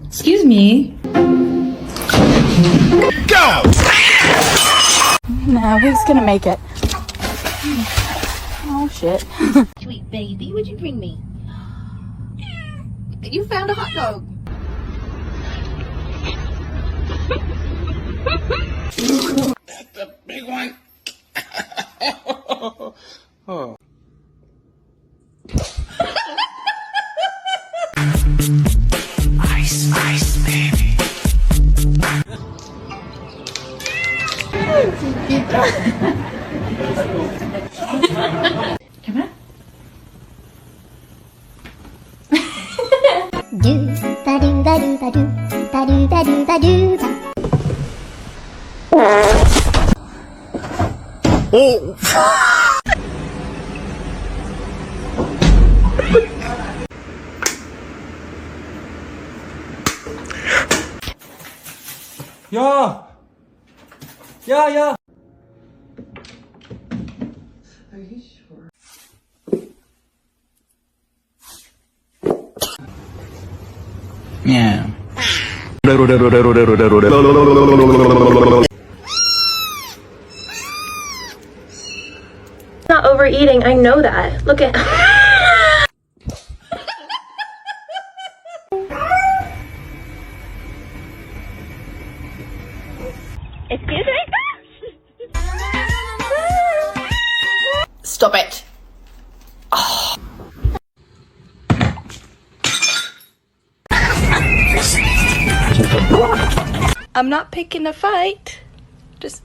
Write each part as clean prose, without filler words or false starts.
Excuse me. Go! No, who's gonna make it? Oh shit. Sweet baby, what'd you bring me? You found a hot dog. That's the big one. Oh. Ice, ice, baby. Come on. Do ba do ba do ba do ba do ba do ba do ba. Oh. 야! 야, 야! Yeah. Not overeating, I know that. Look at Excuse me? Stop it. I'm not picking a fight. Just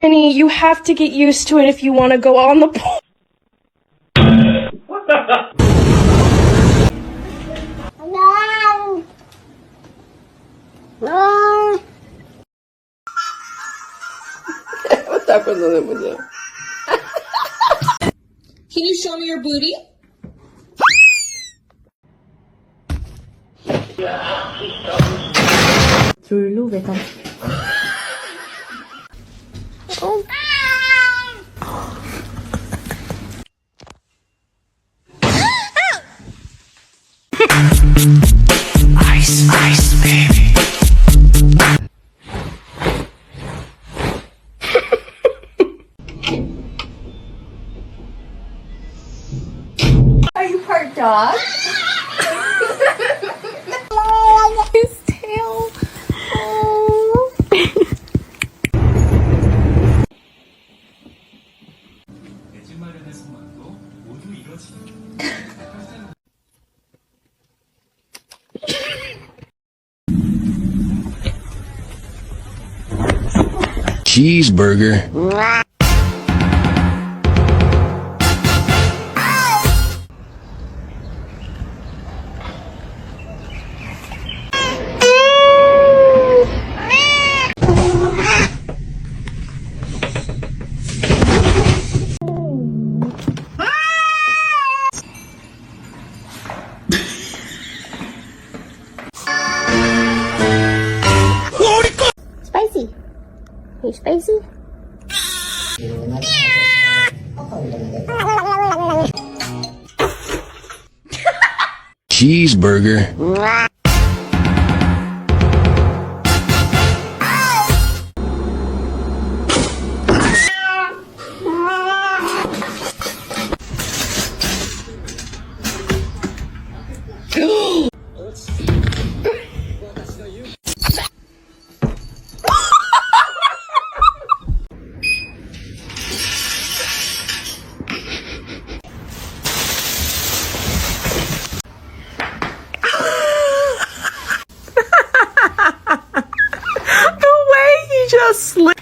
Penny, you have to get used to it if you want to go on the pool. No. No. Can you show me your booty? 둘로 외간. Ice, ice, baby. Are you part dog? His tail. Oh. Cheeseburger. Spicy. Hey, Spicy. Cheeseburger.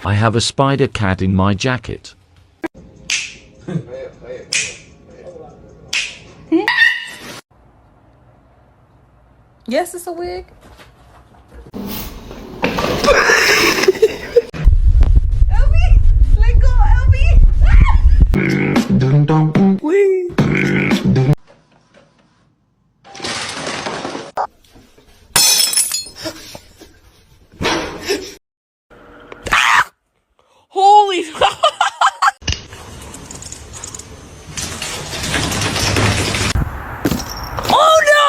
I have a spider cat in my jacket. Yes, it's a wig. Elby! Let go, Elby! Holy Oh no!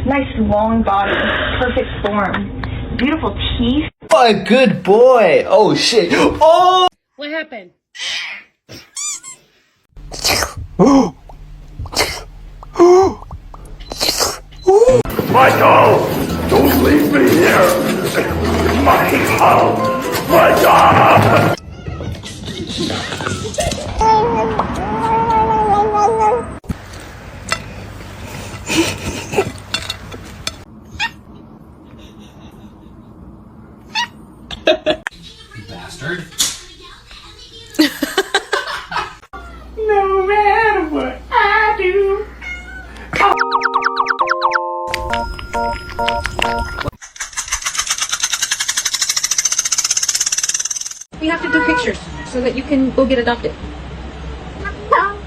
Nice long body, perfect form, beautiful teeth. Oh, good boy. Oh, shit. Oh! What happened? Michael! Don't leave me here! Michael! Michael! Bastard. No matter what I do. We have to do pictures so that you can go get adopted.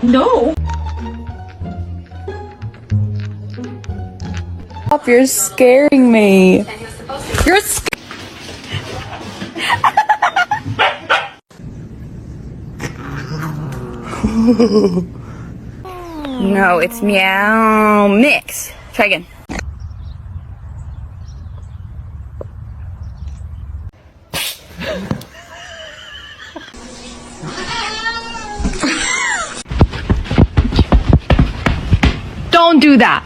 No. Stop, you're scaring me. You're No, it's meow mix. Try again. Don't do that.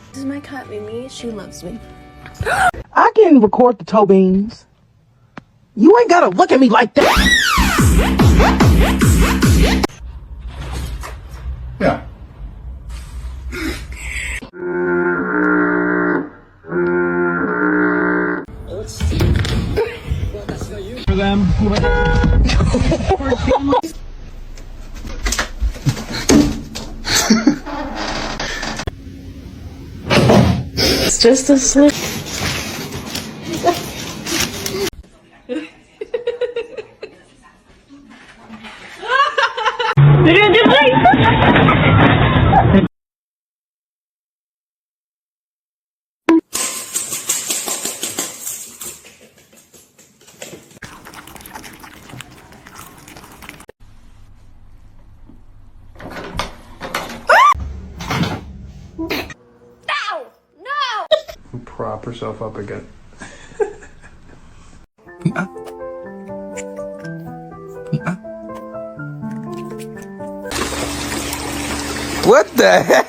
This is my cat Mimi. She loves me. I can record the toe beans. You ain't gotta look at me like that. Yeah. For them. It's just a slip. Prop herself up again. What the heck?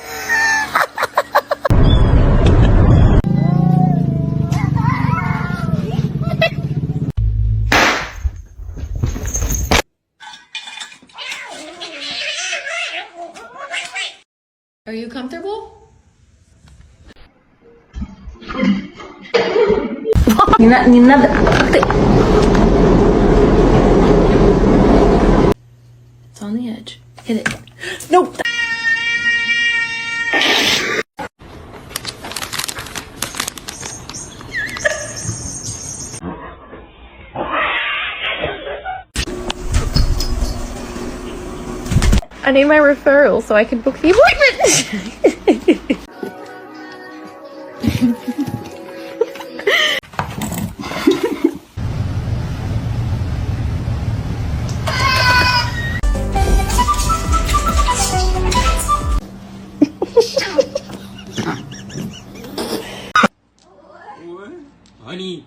Are you comfortable? It's on the edge. Hit it. Nope. I need my referral so I can book the appointment. Honey.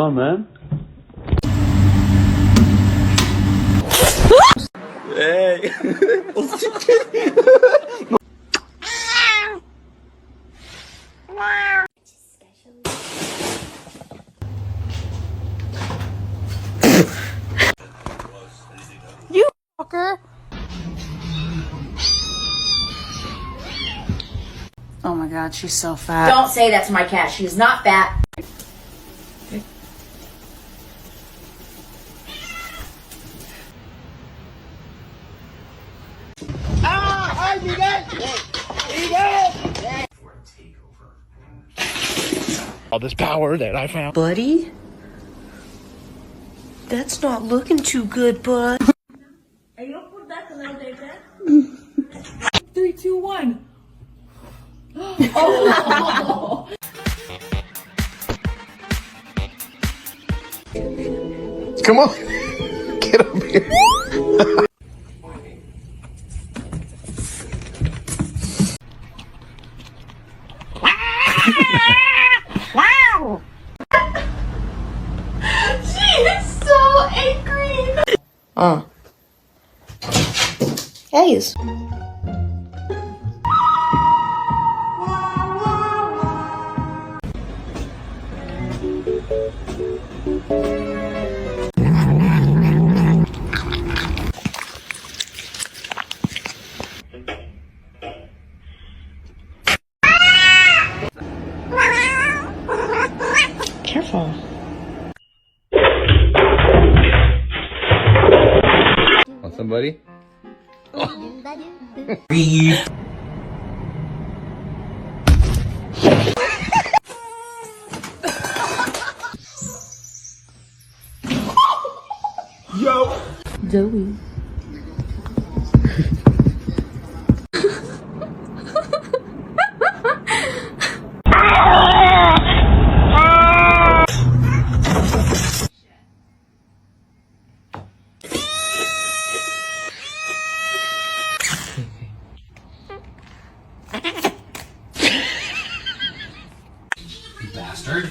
on, man. Hey. You fucker. Oh my god, she's so fat. Don't say that to my cat. She's not fat. All this power that I found. Buddy? That's not looking too good, bud. 3, 2, 1. Come on. Get up here. Hayes. Careful. Want somebody? Yo. Zoe. Bastard.